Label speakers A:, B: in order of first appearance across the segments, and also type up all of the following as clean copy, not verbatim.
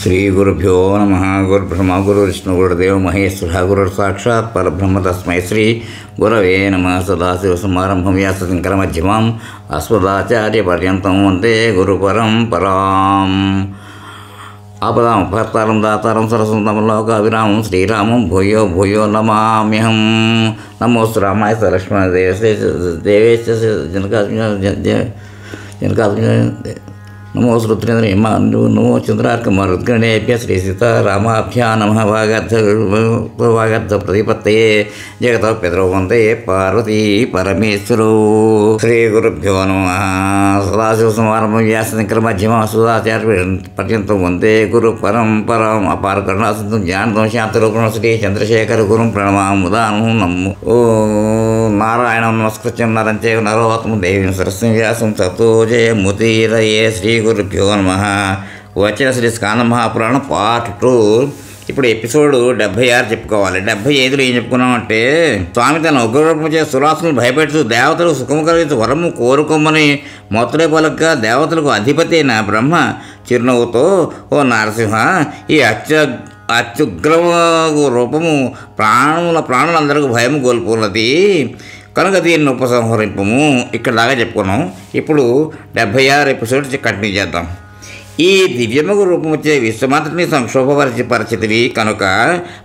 A: श्रीगुरुभ्यो नमः। गुरुब्रह्मा गुरुविष्णु गुरुदेव महेश्वरः गुरुर्साक्षात् परब्रह्म तस्मै श्री गुरवे नमः। सदाशिवसमारम्भं व्यासशङ्करमध्यमाम् अस्मदाचार्यपर्यन्तं वन्दे गुरुपरम्पराम्। आपदां भर्तारं दातारं सरस्वतं लोकाभिरामं श्रीरामं भूयो भूयो नमाम्यहं। नमोस्तु रामाय लक्ष्मणदेवेश जनकात्मज नमो श्रुत्रेन्द्र नमो चंद्रार्कमरुद्गणेभ्य श्री सीतारामाभ्या नमः। वागर्थ प्रतिपत्तये जगत पितरौ वन्दे पार्वती परमेश्वरौ। श्रीगुरुभ्यो नमः। सदाशिवसमारम्भं व्यासशङ्करमध्यमाम् अस्मदाचार्यपर्यन्तं वन्दे गुरुपरम्पराम्। अपार करुणासिन्धुं ज्ञानदं शान्तरूपिणं श्री चन्द्रशेखर गुरुं प्रणमामि मुदानं नमो। ओं नारायणं नमस्कृत्य नरं चैव नरोत्तमं देवीं सरस्वतीं व्यासं ततो जयमुदीरये। श्री గురుభ్యో నమః. వచ్చిన శ్రీ స్కాంద మహాపురాణం పార్ట్ 2. ఇప్పుడు ఎపిసోడ్ 76 చెప్పుకోవాలి. 75లో ఏం చెప్పుకున్నామంటే, స్వామి తన ఉగ్రరూపం చే సురాసులను భయపెడుతూ దేవతలకు సుఖము కలిగించు వరము కోరుకోమని మొత్తలే పలక దేవతలకు అధిపతి అయిన బ్రహ్మ చిరునవ్వుతో, ఓ నరసింహ, ఈ అత్యుగ్రమ రూపము ప్రాణులందరికీ భయం కోల్పోన్నది కనుక దీన్ని ఉపసంహరింపము. ఇక్కడ దాకా చెప్పుకున్నాం. ఇప్పుడు 76 ఎపిసోడ్ కంటిన్యూ చేద్దాం. ఈ దివ్యముగు రూపం వచ్చే విశ్వమంతటిని సంక్షోభపరిచితివి కనుక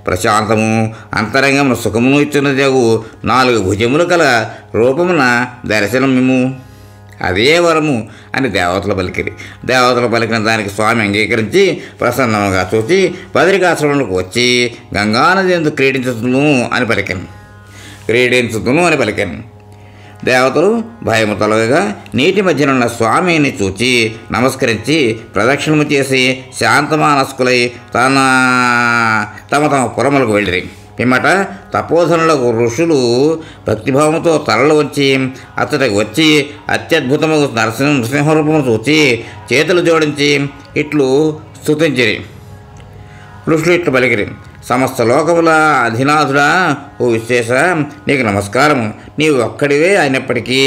A: ప్రశాంతము అంతరంగమును సుఖమును ఇచ్చిన జగు 4 భుజములు కల రూపమున దర్శనం మేము అదే వరము అని దేవతలు పలికిన దానికి స్వామి అంగీకరించి ప్రసన్నముగా చూసి బదరికాశ్రమంలోకి వచ్చి గంగానది ఎందుకు క్రీడించుతును అని పలికాను. దేవతలు భయము తొలగగా నీటి మధ్యనున్న స్వామిని చూచి నమస్కరించి ప్రదక్షిణము చేసి శాంతమానస్కులై తమ పురములకు వెళ్ళిరి. పిమ్మట తపోధనులకు ఋషులు భక్తిభావంతో తలలు వచ్చి అతడికి వచ్చి అత్యద్భుతము నరసింహరూపము చూచి చేతులు జోడించి ఇట్లు స్తుతించిరి. ఋషులు ఇట్లు పలికిరి: సమస్త లోకముల అధినాథుడా, ఓ విశ్వేశ, నీకు నమస్కారము. నీవు ఒక్కడివే అయినప్పటికీ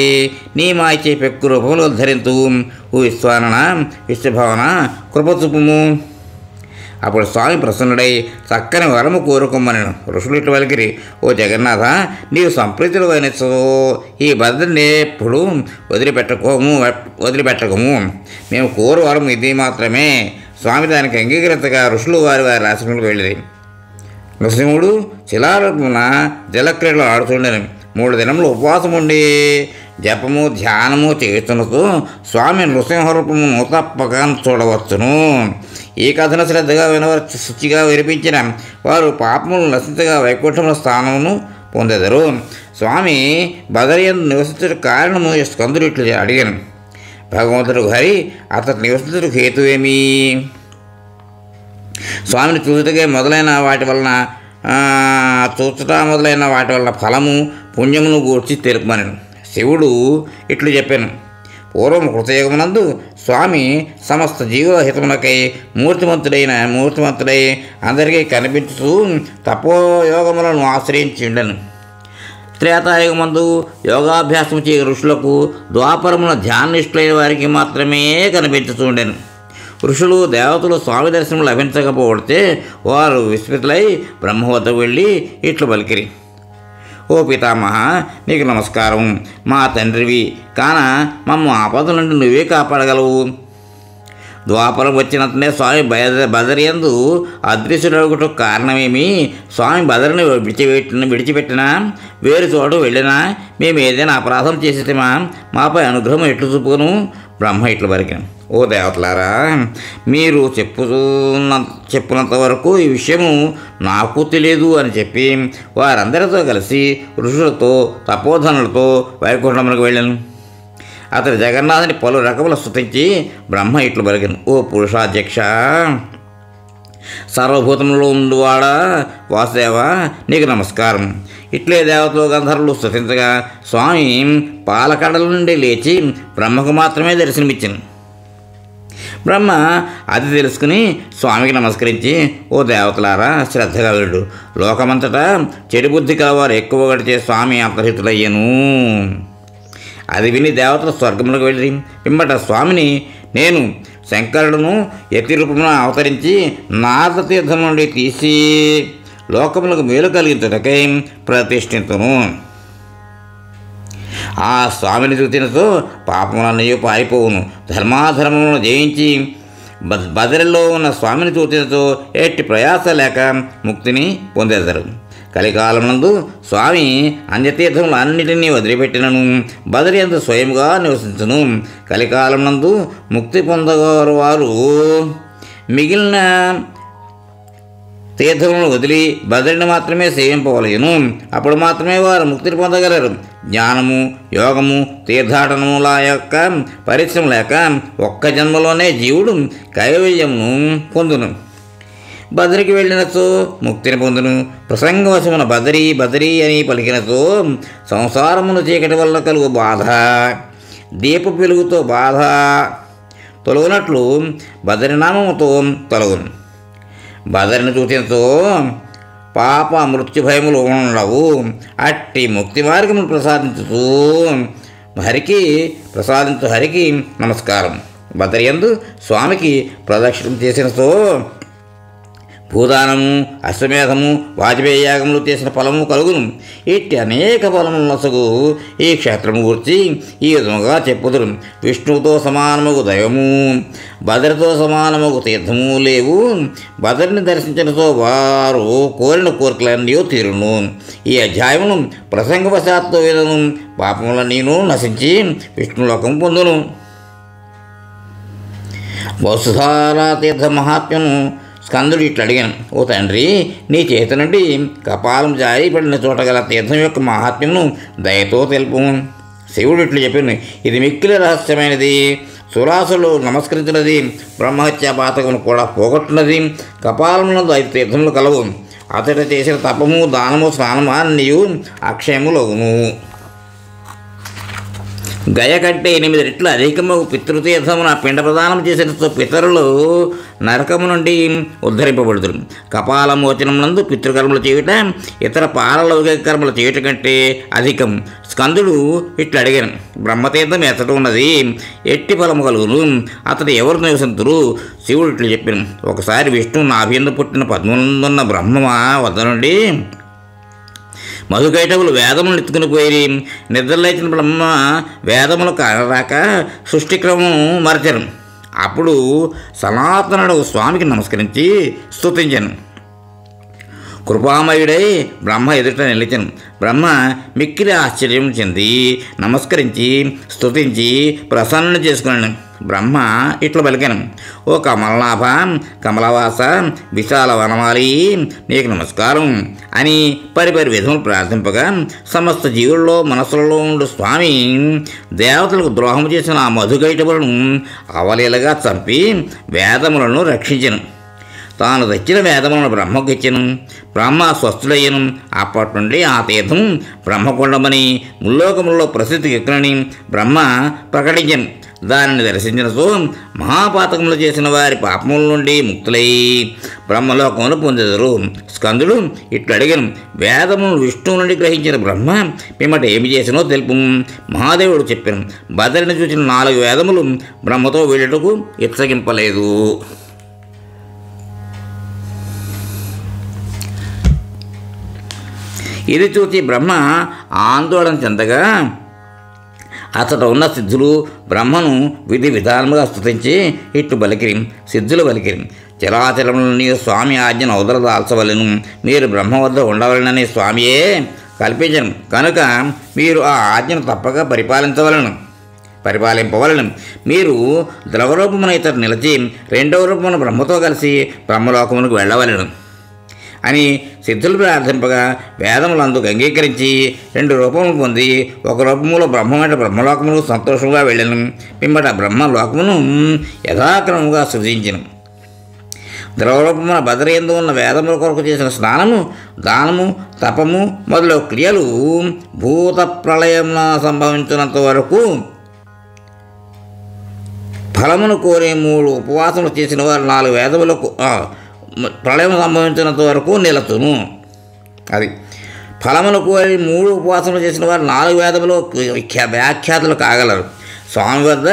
A: నీ మాయచే పెక్కు రూపములు ధరింతు. ఓ విశ్వానన, విశ్వభావన, కృపచూపుము. అప్పుడు స్వామి ప్రసన్నుడై చక్కని వరము కోరుకోమని ఋషులు ఇట్లు పలికిరి: ఓ జగన్నాథ, నీవు సంప్రీతులు అయినచో ఈ బద్రిని ఎప్పుడు వదిలిపెట్టకము. మేము కోరు వరము ఇది మాత్రమే. స్వామి దానికి అంగీకరించగా ఋషులు వారి ఆశ్రమంలోకి వెళ్ళిరి. నృసింహుడు శిలారూపమున జలక్రీడలు ఆడుతుండని 3 దినములు ఉపవాసం ఉండి జపము ధ్యానము చేస్తున్నతో స్వామి నృసింహరూపమును తప్పక చూడవచ్చును. ఈ కథను శ్రద్ధగా వినవారు శుచిగా వినిపించిన వారు పాపములు నశించగా వైకుంఠముల స్థానమును పొందెదరు. స్వామి బదరియందు నివసించడం కారణము స్కందుడు ఇట్లు అడిగాను: భగవంతుడు హరి అతడు నివసించడం హేతువేమి? స్వామిని చూచుటకే మొదలైన వాటి వలన ఫలము పుణ్యమును గూర్చి తెలుపమని శివుడు ఇట్లు చెప్పాను: పూర్వం కృతయుగమునందు స్వామి సమస్త జీవుల హితమునకై మూర్తిమంతుడై అందరికీ కనిపించుతూ తపోయోగములను ఆశ్రయించి ఉండను. త్రేతాయుగమందు యోగాభ్యాసం చే ఋషులకు, ద్వాపరమున ధ్యాననిష్ఠులైన వారికి మాత్రమే కనిపించుతూ ఉండెను. ఋషులు దేవతలు స్వామి దర్శనం లభించకపోతే వారు విస్మితులై బ్రహ్మ వద్దకు వెళ్ళి ఇట్లు పలికిరి: ఓ పితామహ, నీకు నమస్కారం. మా తండ్రివి కాన మమ్మ ఆపద నుండి నువ్వే కాపాడగలవు. ద్వాపరం వచ్చినంతనే స్వామి బదరియందు అదృశ్యుడగుటకు కారణమేమి? స్వామి బదరిని విడిచిపెట్టినా వేరు చోటు వెళ్ళినా మేము ఏదైనా అపరాధం చేసేమా? మాపై అనుగ్రహం ఎట్లు చూపును? బ్రహ్మ ఇట్లు పలికాను: ఓ దేవతలారా, మీరు చెప్పునంత వరకు ఈ విషయము నాకు తెలియదు అని చెప్పి వారందరితో కలిసి ఋషులతో తపోధనులతో వైకుంఠములకు వెళ్ళాను. అతడు జగన్నాథుని పలు రకముల స్తుతించి బ్రహ్మ ఇట్లు పలికాను: ఓ పురుషాధ్యక్ష, సర్వభూతంలో ఉండువాడా వాసుదేవ, నీకు నమస్కారం. ఇట్లే దేవతలు గంధర్వులు స్తుతించగా స్వామి పాలకడల నుండి లేచి బ్రహ్మకు మాత్రమే దర్శనమిచ్చాను. బ్రహ్మ అది తెలుసుకుని స్వామికి నమస్కరించి: ఓ దేవతలారా, శ్రద్ధగా వీడు లోకమంతటా చెడు బుద్ధి కలవారు ఎక్కువ గడిచే స్వామి అంతర్హితులయ్యను. అది విని దేవతలు స్వర్గంలోకి వెళ్ళి పిమ్మట స్వామిని నేను శంకరుడును యతి రూపమున అవతరించి నారద తీర్థం నుండి తీసి లోకములకు మేలు కలిగించుటకై ప్రతిష్ఠింతును. ఆ స్వామిని చూచినతో పాపములన్నయూ పారిపోవును. ధర్మాధర్మములను జయించి బదరిలో ఉన్న స్వామిని చూచినతో ఎట్టి ప్రయాస లేక ముక్తిని పొందేదరు. కలికాలమునందు స్వామి అన్యతీర్థములు అన్నిటినీ వదిలిపెట్టినను బదరి అందు స్వయముగా నివసించును. కలికాలమునందు ముక్తి పొందగోరు వారు మిగిలిన తీర్థములను వదిలి బదరిని మాత్రమే సేవింపవలయును. అప్పుడు మాత్రమే వారు ముక్తిని పొందగలరు. జ్ఞానము, యోగము, తీర్థాటనముల యొక్క పరిశ్రమ లేక ఒక్క జన్మలోనే జీవుడు కైవల్యమును పొందును. బదరికి వెళ్ళినచో ముక్తిని పొందును. ప్రసంగవశమున బదరి బదరి అని పలికినచో సంసారమును చీకటి వల్ల కలుగు బాధ దీప వెలుగుతో బాధ తొలగునట్లు బదరినామముతో తొలగును. బదరిని చూచినతో పాప మృత్యు భయములు ఉండవు. అట్టి ముక్తి మార్గమును ప్రసాదించు హరికి నమస్కారం. బదరి యందు స్వామికి ప్రదక్షిణం చేసినతో భూదానము, అశ్వమేధము, వాజపేయ యాగములు చేసిన ఫలము కలుగును. ఇట్టి అనేక ఫలములు నొసగు ఈ క్షేత్రము గురించి ఈ విధముగా చెప్పుదురు. విష్ణువుతో సమానముగు దైవము, బదరితో సమానముగు తీర్థము లేవు. బదరిని దర్శించినతో వారు కోరిన కోరికలన్నీ తీరును. ఈ అధ్యాయమును ప్రసంగవశాత్తు విధను పాపములన్నీను నశించి విష్ణులోకం పొందును. వసుధారా తీర్థ మహాత్మ్యము స్కందుడు ఇట్లా అడిగాను, ఓ తండ్రి, నీ చేతి నుండి కపాలం జారి పడిన చోట గల తీర్థం యొక్క మహాత్మ్యమును దయతో తెలుపు. శివుడు ఇట్లు చెప్పాను, ఇది మిక్కిలి రహస్యమైనది. సురాసులు నమస్కరించినది, బ్రహ్మహత్యా పాతకమును కూడా పోగొట్టినది. కపాలమునందు 5 తీర్థములు కలవు. అతట చేసిన తపము, దానము, స్నానము అన్నీ అక్షయములగును. గయ కంటే 8 రెట్లు అధికము పితృతీర్థమున పిండ ప్రదానం చేసిన పితరులు నరకము నుండి ఉద్ధరింపబడుతురు. కపాలమోచనమునందు పితృకర్మలు చేయుట ఇతర పారలౌకిక కర్మలు చేయుట కంటే అధికం. స్కందుడు ఇట్లా అడిగాను, బ్రహ్మతీర్థం ఎచ్చట ఉన్నది, ఎట్టి ఫలము కలుగును, అతడు ఎవరు నివసింతురు? శివుడు ఇట్లు చెప్పాను, ఒకసారి విష్ణువు నాభియందు పుట్టిన పద్మనందున్న బ్రహ్మ వద్ద నుండి మధుకైటవులు వేదములను ఎత్తుకుని పోయి నిద్రలేచిన బ్రహ్మ వేదములు కానరాక సృష్టిక్రమం మరచను. అప్పుడు సనాతనుడు స్వామికి నమస్కరించి స్తుతించాను. కృపామయుడై బ్రహ్మ ఎదుట నిలిచాను. బ్రహ్మ మిక్కిలి ఆశ్చర్యం చెంది నమస్కరించి స్తుతించి ప్రసన్న చేసుకున్నాను. బ్రహ్మ ఇట్లా పలికాను, ఓ కమలనాభ, కమలవాస, విశాల వనమాలి, నీకు నమస్కారం అని పరిపరి విధములు ప్రార్థింపగా సమస్త జీవుల్లో మనస్సులలో ఉండు స్వామి దేవతలకు ద్రోహం చేసిన ఆ మధుకైటములను అవలీలగా చంపి వేదములను రక్షించను. తాను తెచ్చిన వేదములను బ్రహ్మకు ఇచ్చను. బ్రహ్మ స్వస్థుడయ్యను. అప్పటి నుండి ఆ తీర్థం బ్రహ్మకుండమని ముల్లోకములలో ప్రసిద్ధికి ఎక్కునని బ్రహ్మ ప్రకటించను. దానిని దర్శించినతో మహాపాతకములు చేసిన వారి పాపముల నుండి ముక్తులై బ్రహ్మలోకమును పొందెదరు. స్కందుడు ఇట్లు అడిగాను, వేదమును విష్ణువు నుండి గ్రహించిన బ్రహ్మ పిమ్మట ఏమి చేసినో తెలుపు. మహాదేవుడు చెప్పాను, బదరిని చూసిన 4 వేదములు బ్రహ్మతో వీళ్ళటకు ఇచ్చగింపలేదు. ఇది చూచి బ్రహ్మ ఆందోళన చెందగా అతడు ఉన్న సిద్ధులు బ్రహ్మను విధి విధానముగా స్తుతించి ఇట్లు బలికిరి. సిద్ధులు బలికిరి, చరాచరములని స్వామి ఆజ్ఞను అవదలదాల్చవలను. మీరు బ్రహ్మ వద్ద ఉండవలనని స్వామియే కల్పించను కనుక మీరు ఆ ఆజ్ఞను తప్పక పరిపాలింపవలను. మీరు ద్రవరూపమున ఇతడు నిలిచి 2వ రూపమున బ్రహ్మతో కలిసి బ్రహ్మలోకమునకు వెళ్ళవలను అని సిద్ధులు ప్రార్థింపగా వేదములు అందుకు అంగీకరించి 2 రూపములు పొంది 1 రూపములో బ్రహ్మమైన బ్రహ్మలోకములకు సంతోషంగా వెళ్ళను. పిమ్మట బ్రహ్మలోకమును యథాక్రమముగా సృజించను. ద్రవరూపమున బదరియందు ఉన్న వేదముల కొరకు చేసిన స్నానము, దానము, తపము మొదలగు క్రియలు భూత ప్రళయమున సంభవించినంత వరకు ఫలమును కోరి 3 ఉపవాసములు చేసిన వారు 4 వేదములకు ప్రళయం సంభవించినంత వరకు నిలతును. అది ఫలమును కోరి 3 ఉపవాసములు చేసిన వారు 4 వేదములు వ్యాఖ్యాతులు కాగలరు. స్వామి వద్ద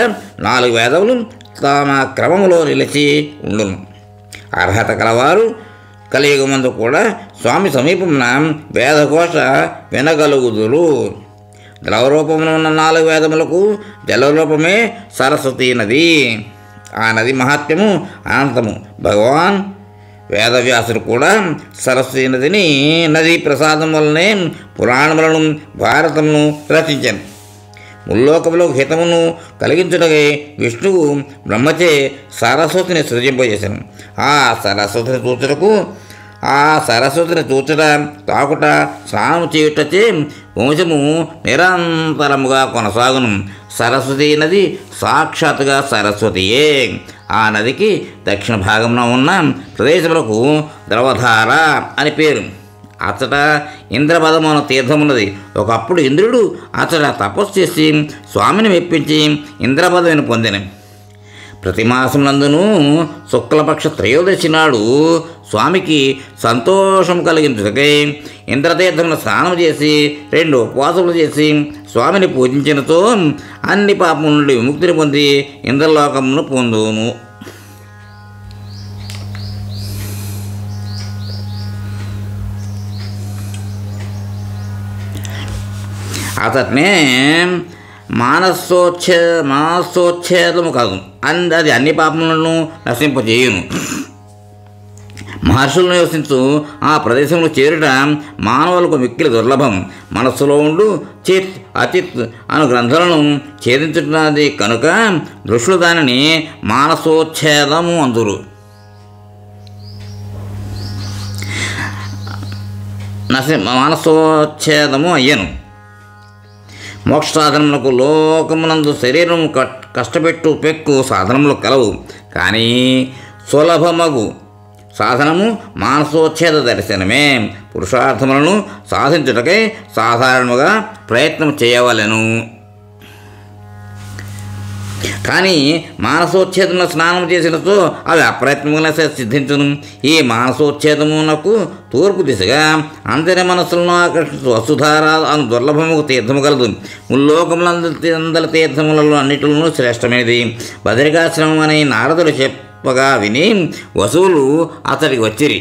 A: 4 వేదములు తమ క్రమంలో నిలిచి ఉండును. అర్హత కలవారు కలియుగమందు కూడా స్వామి సమీపమున వేదఘోష వినగలుగుదురు. ద్రవరూపమున ఉన్న 4 వేదములకు జలరూపమే సరస్వతీ నది. ఆ నది మహాత్మ్యము అనంతము. భగవాన్ వేదవ్యాసుడు కూడా సరస్వతీ నదీ ప్రసాదం వలనే పురాణములను భారతమును రచించాను. ముల్లోకములో హితమును కలిగించుటకై విష్ణువు బ్రహ్మచే సరస్వతిని సృజింపజేశాను. ఆ సరస్వతిని చూచుట, తాకుట, స్నానం చేయుటచే వంశము నిరంతరముగా కొనసాగును. సరస్వతీ నది సాక్షాత్తుగా సరస్వతియే. ఆ నదికి దక్షిణ భాగంలో ఉన్న ప్రదేశములకు ద్రవధార అని పేరు. అచ్చట ఇంద్రపదము అనే తీర్థమున్నది. ఒకప్పుడు ఇంద్రుడు అచ్చట తపస్సు చేసి స్వామిని మెప్పించి ఇంద్రపదవిని పొందిన. ప్రతి మాసమునందును శుక్లపక్ష త్రయోదశి నాడు స్వామికి సంతోషం కలిగించుటకై ఇంద్రతీర్థమును స్నానం చేసి 2 ఉపవాసములు చేసి స్వామిని పూజించినతో అన్ని పాపముల నుండి విముక్తిని పొంది ఇంద్రలోకమును పొందును. అతనే మానసోచ్ఛేదము కాదు, అది అన్ని పాపములను నశింపజేయును. మహర్షులను నివసించు ఆ ప్రదేశంలో చేరుట మానవులకు మిక్కిలి దుర్లభం. మనస్సులో ఉండు చిత్ అచిత్ అను గ్రంథాలను ఛేదించుతున్నది కనుక ఋషులు దానిని మానసోచ్ఛేదము అందురు. మానసోచ్ఛేదము అయ్యను. మోక్ష సాధనములకు లోకమునందు శరీరము కష్టపెట్టు పెక్కు సాధనములు కలవు. కానీ సులభమగు సాధనము మానసోచ్ఛేద దర్శనమే. పురుషార్థములను సాధించుటకై సాధారణముగా ప్రయత్నం చేయవలెను. కానీ మానసోచ్ఛేదమున స్నానం చేసినతో అవి అప్రయత్నంగా సిద్ధించును. ఈ మానసోచ్ఛేదమునకు తూర్పు దిశగా అందరి మనస్సులను ఆకర్షించు వసుధార అను దుర్లభముకు తీర్థము కలదు. ముల్లోకములందరి తీర్థములలో అన్నిటిలోనూ శ్రేష్టమైనది. బదరికాశ్రమం అని నారదులు చెప్పగా విని వసువులు అతడికి వచ్చిరి.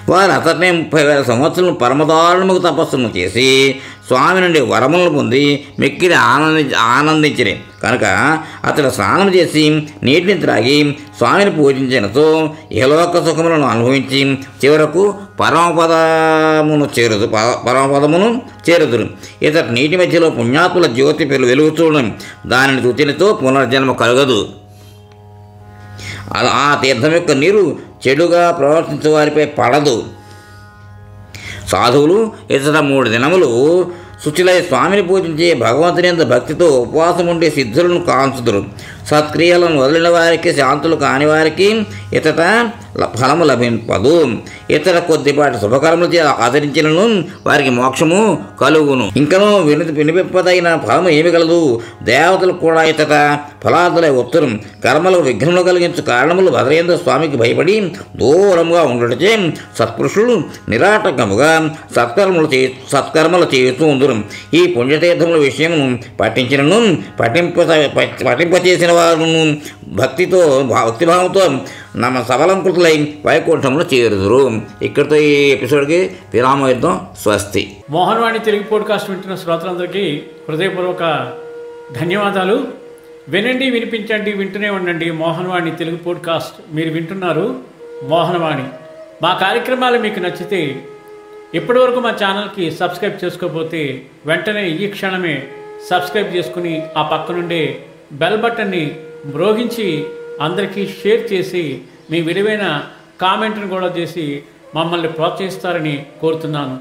A: వారు అతడిని 30,000 సంవత్సరాలు పరమదారుణముకు తపస్సును చేసి స్వామి నుండి వరములను పొంది మిక్కిలి ఆనందించిరి. కనుక అతడు స్నానం చేసి నీటిని త్రాగి స్వామిని పూజించినతో ఇహలోక సుఖములను అనుభవించి చివరకు పరమపదమును చేరుదురు. ఇతడు నీటి మధ్యలో పుణ్యాత్ముల జ్యోతి వెలుగుతూడం దానిని చూచినతో పునర్జన్మ కలగదు. ఆ తీర్థం యొక్క నీరు చెడుగా ప్రవర్తించే వారిపై పడదు. సాధువులు ఇతర 3 దినములు శుచిలై స్వామిని పూజించి భగవంతుని యందు భక్తితో ఉపవాసం ఉండి సిద్ధులను కాంచుదురు. సత్క్రియలను వదిలిన వారికి, శాంతులు కాని వారికి ఇతట ఫలము లభింపదు. ఇతర కొద్దిపాటి శుభకర్మలు ఆచరించినను వారికి మోక్షము కలుగును. ఇంకనూ వినిపింపదగిన ఫలము ఏమి కలదు? దేవతలు కూడా ఇతట ఫలాదులై ఉత్తరం కర్మలకు విఘ్నములు కలిగించు కారణములు భద్రయందు స్వామికి భయపడి దూరంగా ఉండటచే సత్పురుషులు నిరాటకముగా సత్కర్మలు చేస్తూ ఉందరు. ఈ పుణ్యతీర్థముల విషయమును పఠింపచేసిన వారును భక్తిభావంతో సఫలంకృతులై వైకుంఠంలో చేరుదురు. ఇక్కడితో ఈ ఎపిసోడ్కి విరామం ఇద్దాం. స్వస్తి.
B: మోహన్వాణి తెలుగు పోడ్కాస్ట్ వింటున్న శ్రోతలందరికీ హృదయపూర్వక ధన్యవాదాలు. వినండి, వినిపించండి, వింటూనే ఉండండి. మోహన్వాణి తెలుగు పోడ్కాస్ట్ మీరు వింటున్నారు. మోహన్వాణి మా కార్యక్రమాలు మీకు నచ్చితే ఇప్పటివరకు మా ఛానల్కి సబ్స్క్రైబ్ చేసుకోకపోతే వెంటనే ఈ క్షణమే సబ్స్క్రైబ్ చేసుకుని ఆ పక్కనుండే బెల్ బటన్ని మ్రోగించి అందరికీ షేర్ చేసి మీ విలువైన కామెంట్ను కూడా చేసి మమ్మల్ని ప్రోత్సహిస్తారని కోరుతున్నాను.